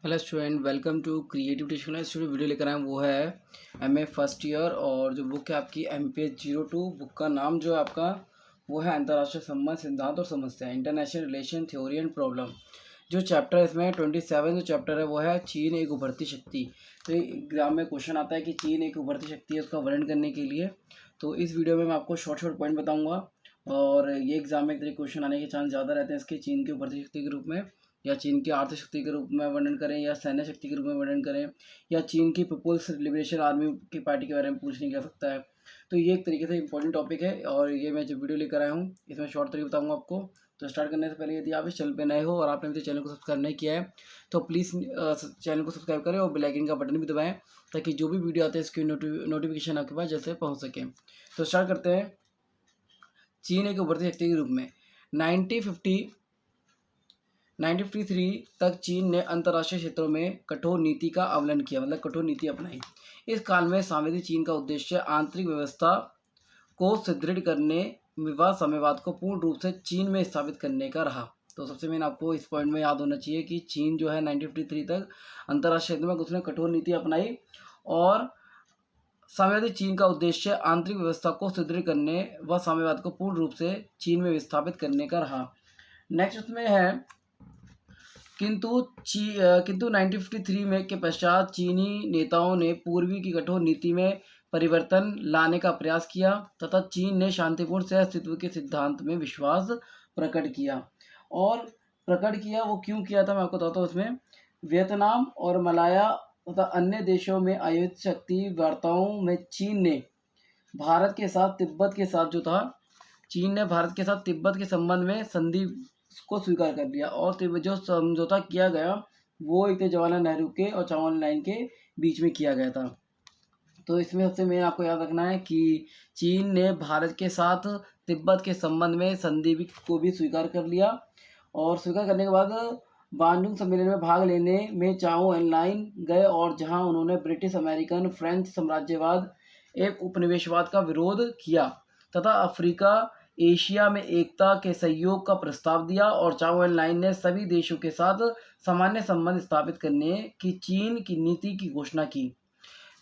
Hello student, welcome to creative tissue. Student video लेकर आए वो है एमए फर्स्ट ईयर, और जो बुक है आपकी MPH 02। बुक का नाम जो है आपका वो है अंतर्राष्ट्रीय संबंध, सिद्धांत और समस्या, international relation theory and problem. जो चैप्टर इसमें 27 जो चैप्टर है वो है चीन एक उभरती शक्ति। तो एग्जाम में क्वेश्चन आता है कि चीन एक उभरती शक्ति है, उसका वर्णन करने के लिए तो इस वीडियो में मैं आपको शॉर्ट पॉइंट बताऊंगा। और ये एग्जाम में एक तरीके क्वेश्चन आने के चांस ज़्यादा रहते हैं इसके, चीन की उभरती शक्ति के रूप में, या चीन की आर्थिक शक्ति के रूप में वर्णन करें, या सैन्य शक्ति के रूप में वर्णन करें, या चीन की पीपुल्स लिबरेशन आर्मी की पार्टी के बारे में पूछने जा सकता है। तो ये एक तरीके से इंपॉर्टेंट टॉपिक है, और ये मैं जो वीडियो लेकर आया हूँ इसमें शॉर्ट तरीके बताऊंगा आपको। तो स्टार्ट करने से पहले यदि आप इस चैनल पे नए हो और आपने अभी चैनल को सब्सक्राइब नहीं किया है तो प्लीज़ चैनल को सब्सक्राइब करें और बेल आइकन का बटन भी दबाएं, ताकि जो भी वीडियो आते हैं इसकी नोटिफिकेशन आपके पास जल्द से पहुँच सके। तो स्टार्ट करते हैं। चीन एक उभरती शक्ति के रूप में 1953 तक चीन ने अंतर्राष्ट्रीय क्षेत्रों में कठोर नीति का अवलंबन किया, मतलब कठोर नीति अपनाई। इस काल में साम्यवादी चीन का उद्देश्य आंतरिक व्यवस्था को सुदृढ़ करने, विवाद साम्यवाद को पूर्ण रूप से चीन में स्थापित करने का रहा। तो सबसे मेन आपको इस पॉइंट में याद होना चाहिए कि चीन जो है 1953 तक अंतर्राष्ट्रीय क्षेत्र में उसने कठोर नीति अपनाई, और साम्यवादी चीन का उद्देश्य आंतरिक व्यवस्था को सुदृढ़ करने व साम्यवाद को पूर्ण रूप से चीन में विस्थापित करने का रहा। नेक्स्ट उसमें है किंतु 1953 में के पश्चात चीनी नेताओं ने पूर्वी की कठोर नीति में परिवर्तन लाने का प्रयास किया तथा चीन ने शांतिपूर्ण सहअस्तित्व के सिद्धांत में विश्वास प्रकट किया। वो क्यों किया था मैं आपको बताता हूँ। इसमें वियतनाम और मलाया तथा अन्य देशों में आयोजित शक्ति वार्ताओं में चीन ने भारत के साथ तिब्बत के संबंध में संधि को स्वीकार कर लिया, और जो समझौता किया गया वो एक जवाहरलाल नेहरू के और चावल लाइन के बीच में किया गया था। तो इसमें सबसे मेन आपको याद रखना है कि चीन ने भारत के साथ तिब्बत के संबंध में संधि को भी स्वीकार कर लिया, और स्वीकार करने के बाद बांजुंग सम्मेलन में भाग लेने में चाओ एन लाइन गए, और जहां उन्होंने ब्रिटिश, अमेरिकन, फ्रेंच साम्राज्यवाद एवं उपनिवेशवाद का विरोध किया तथा अफ्रीका एशिया में एकता के सहयोग का प्रस्ताव दिया, और चाओ एन लाइन ने सभी देशों के साथ सामान्य संबंध स्थापित करने की चीन की नीति की घोषणा की।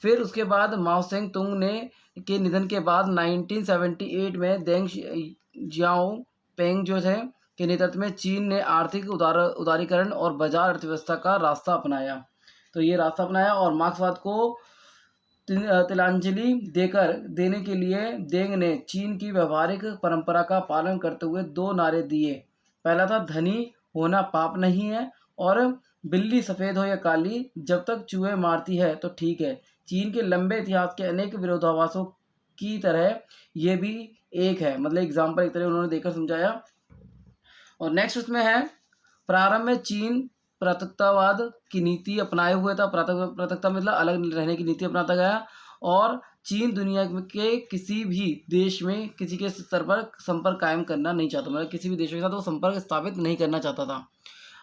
फिर उसके बाद माओ सेंग तुंग ने के निधन के बाद 1978 में देंग जियाओपेंग जो थे के नेतृत्व में चीन ने आर्थिक उदारीकरण और बाजार अर्थव्यवस्था का रास्ता अपनाया। और मार्क्सवाद को तिलांजलि देने के लिए देंग ने चीन की व्यवहारिक परंपरा का पालन करते हुए दो नारे दिए। पहला था धनी होना पाप नहीं है, और बिल्ली सफ़ेद हो या काली जब तक चूहे मारती है तो ठीक है। चीन के लंबे इतिहास के अनेक विरोधाभासों की तरह ये भी एक है, मतलब एग्जाम्पल एक तरह उन्होंने देकर समझाया। और नेक्स्ट उसमें है प्रारंभ में चीन पृथकतावाद की नीति अपनाए हुए था। पृथकता मतलब अलग रहने की नीति अपनाता गया, और चीन दुनिया के किसी भी देश में किसी के स्तर पर संपर्क कायम करना नहीं चाहता, मतलब किसी भी देश के साथ वो संपर्क स्थापित नहीं करना चाहता था।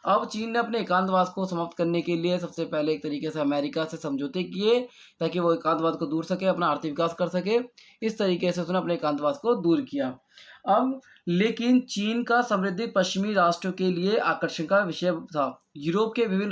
अब चीन ने अपने एकांतवास को समाप्त करने के लिए सबसे पहले एक तरीके से अमेरिका से समझौते किए, ताकि वो एकांतवाद को दूर सके, अपना आर्थिक विकास कर सके। इस तरीके से उसने अपने एकांतवास को दूर किया। अब लेकिन चीन का समृद्धि पश्चिमी राष्ट्रों के लिए आकर्षण का विषय था। यूरोप के विभिन्न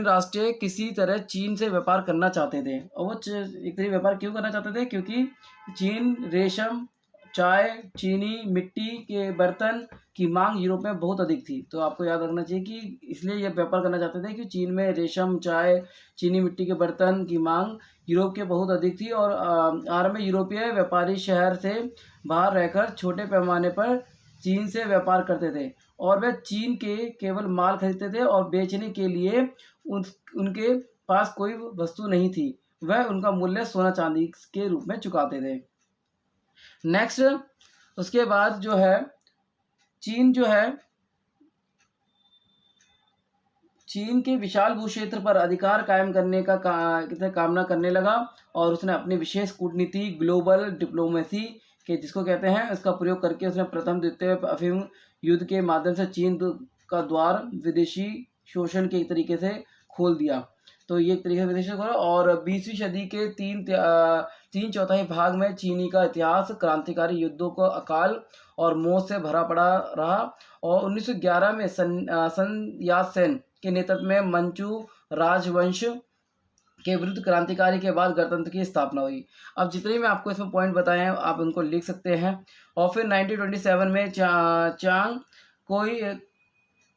राष्ट्र किसी तरह चीन से व्यापार करना चाहते थे, और वो एक तरह व्यापार क्यों करना चाहते थे, क्योंकि चीन रेशम, चाय, चीनी मिट्टी के बर्तन की मांग यूरोप में बहुत अधिक थी। तो आपको याद रखना चाहिए कि इसलिए ये व्यापार करना चाहते थे कि चीन में रेशम, चाय, चीनी मिट्टी के बर्तन की मांग यूरोप के बहुत अधिक थी, और आरंभ में यूरोपीय व्यापारी शहर से बाहर रहकर छोटे पैमाने पर चीन से व्यापार करते थे, और वे चीन के केवल माल खरीदते थे और बेचने के लिए उनके पास कोई वस्तु नहीं थी, वह उनका मूल्य सोना चांदी के रूप में चुकाते थे। नेक्स्ट उसके बाद जो है चीन के विशाल भूक्षेत्र पर अधिकार कायम करने का कामना करने लगा, और उसने अपनी विशेष कूटनीति ग्लोबल डिप्लोमेसी के जिसको कहते हैं इसका प्रयोग करके उसने प्रथम द्वितीय अफीम युद्ध के माध्यम से चीन का द्वार विदेशी शोषण के तरीके से खोल दिया। तो ये एक तरीके से विदेशी खबर। और 20वीं सदी के तीन चौथाई भाग में चीनी का इतिहास क्रांतिकारी युद्धों को अकाल और मौत से भरा पड़ा रहा। और 1911 में सन यात-सेन के नेतृत्व में मंचू राजवंश के विरुद्ध क्रांतिकारी के बाद गणतंत्र की स्थापना हुई। अब जितने भी मैं आपको इसमें पॉइंट बताए हैं आप उनको लिख सकते हैं। और फिर 1927 में चांग कोई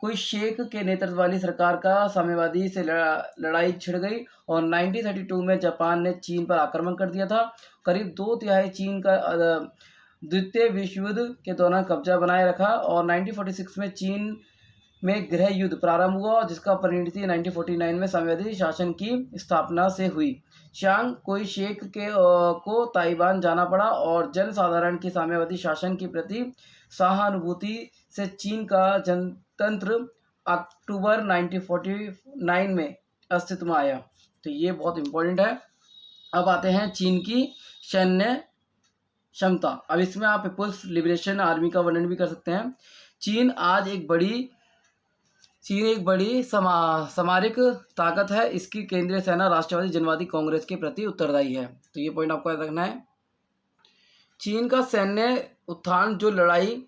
कोई शेख के नेतृत्व वाली सरकार का साम्यवादी से लड़ाई छिड़ गई और 1932 में जापान ने चीन पर आक्रमण कर दिया था। करीब 2/3 चीन का द्वितीय विश्व युद्ध के दौरान कब्जा बनाए रखा और 1946 में चीन में गृह युद्ध प्रारंभ हुआ जिसका परिणति 1949 में साम्यवादी शासन की स्थापना से हुई। चांग कोई शेख को ताइवान जाना पड़ा और जनसाधारण की साम्यवादी शासन के प्रति सहानुभूति से चीन का जनतंत्र अक्टूबर 1949 में अस्तित्व में आया। तो ये बहुत इम्पोर्टेंट है। अब आते हैं चीन की सैन्य क्षमता। अब इसमें आप पीपुल्स लिबरेशन आर्मी का वर्णन भी कर सकते हैं। चीन एक बड़ी सामरिक ताकत है। इसकी केंद्रीय सेना राष्ट्रवादी जनवादी कांग्रेस के प्रति उत्तरदायी है। तो ये पॉइंट आपको याद रखना है। चीन का सैन्य उत्थान जो लड़ाई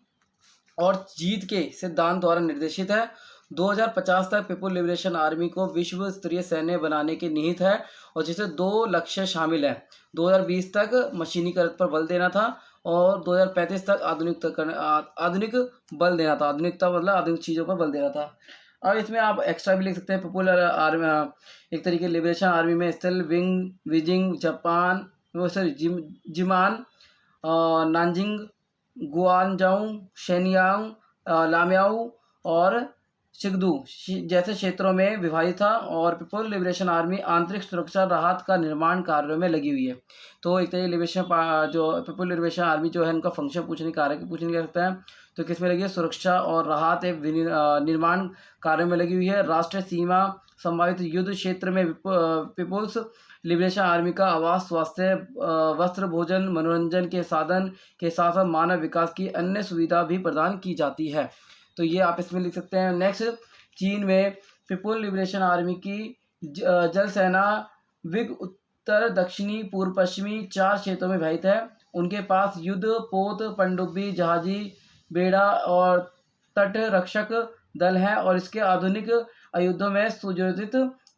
और जीत के सिद्धांत द्वारा निर्देशित है। 2050 तक पीपुल लिबरेशन आर्मी को विश्व स्तरीय सैन्य बनाने की निहित है और जिसे 2 लक्ष्य शामिल है। 2020 तक मशीनीकरण पर बल देना था और 2035 तक आधुनिक बल देना था। आधुनिकता मतलब आधुनिक चीज़ों पर बल देना था। अब इसमें आप एक्स्ट्रा भी लिख सकते हैं। पीपुल आर्मी एक तरीके लिबरेशन आर्मी में स्थिल विंग बीजिंग जापान जिमान नानजिंग गुआंगझो शेनयांग लाम्याओ और सिगदू जैसे क्षेत्रों में विभाजित था और पीपुल लिबरेशन आर्मी आंतरिक सुरक्षा राहत का निर्माण कार्यों में लगी हुई है। तो एक तरीके लिबरेशन जो पीपुल लिबरेशन आर्मी जो है उनका फंक्शन पूछने कर सकता है। तो किस में लगी है? सुरक्षा और राहत निर्माण कार्यों में लगी हुई है। राष्ट्रीय सीमा संभावित युद्ध क्षेत्र में पीपुल्स लिबरेशन आर्मी का आवास स्वास्थ्य वस्त्र भोजन मनोरंजन के साधन के साथ साथ मानव विकास की अन्य सुविधा भी प्रदान की जाती है। तो ये आप इसमें लिख सकते हैं। नेक्स्ट, चीन में पीपुल लिबरेशन आर्मी की जल सेना विग उत्तर दक्षिणी पूर्व पश्चिमी 4 क्षेत्रों में विभाजित है। उनके पास युद्ध पोत पनडुब्बी जहाजी बेड़ा और तट रक्षक दल है और इसके आधुनिक युद्धों में सुयोजित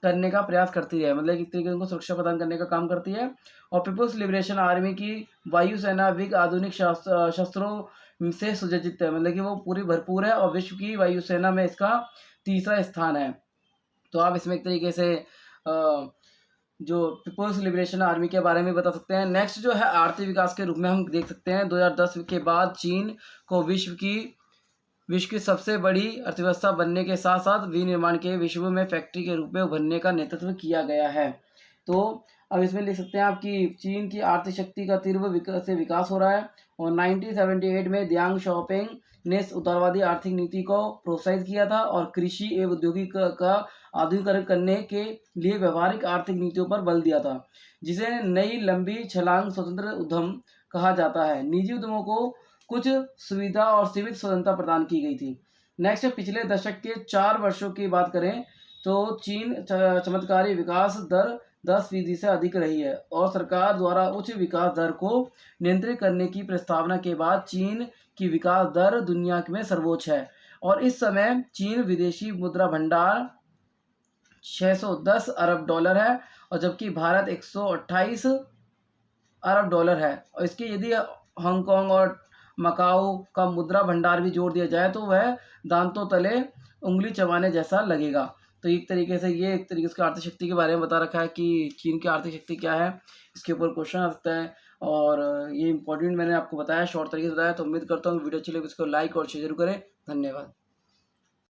करने का प्रयास करती है। मतलब एक तरीके से उनको सुरक्षा प्रदान करने का काम करती है। और पीपुल्स लिबरेशन आर्मी की वायुसेना विग आधुनिक शस्त्रों से सुसज्जित है। मतलब कि वो पूरी भरपूर है और विश्व की वायुसेना में इसका 3रा स्थान है। तो आप इसमें एक तरीके से जो पीपुल्स लिबरेशन आर्मी के बारे में बता सकते हैं। नेक्स्ट जो है आर्थिक विकास के रूप में हम देख सकते हैं 2010 के बाद चीन को विश्व की सबसे बड़ी अर्थव्यवस्था बनने के साथ साथ विनिर्माण के विश्व में फैक्ट्री के रूप में उभरने का नेतृत्व किया गया है। तो अब इसमें लिख सकते हैं आप कि चीन की आर्थिक शक्ति का तीव्र विकास हो रहा है और 1978 में दियांग शॉपिंग ने उदारवादी आर्थिक नीति को प्रोत्साहित किया था और कृषि एवं औद्योगिक का आधुनिकीकरण करने के लिए व्यवहारिक आर्थिक नीतियों पर बल दिया था, जिसे नई लंबी छलांग स्वतंत्र उद्यम कहा जाता है। निजी उद्यमों को कुछ सुविधा और सीमित स्वतंत्रता प्रदान की गई थी। नेक्स्ट, पिछले दशक के 4 वर्षों की बात करें तो चीन चमत्कारी विकास दर 10% से अधिक रही है और सरकार द्वारा उच्च विकास दर को नियंत्रित करने की प्रस्तावना के बाद चीन की विकास दर दुनिया में सर्वोच्च है और इस समय चीन विदेशी मुद्रा भंडार 610 अरब डॉलर है और जबकि भारत 128 अरब डॉलर है। और इसके यदि हांगकांग और मकाओ का मुद्रा भंडार भी जोड़ दिया जाए तो वह दांतों तले उंगली चबाने जैसा लगेगा। तो एक तरीके से ये एक तरीके से आर्थिक शक्ति के बारे में बता रखा है कि चीन की आर्थिक शक्ति क्या है। इसके ऊपर क्वेश्चन आ सकता है और ये इंपॉर्टेंट मैंने आपको बताया, शॉर्ट तरीके से बताया। तो उम्मीद करता हूँ वीडियो अच्छी लगे इसको लाइक और शेयर जरूर करें। धन्यवाद।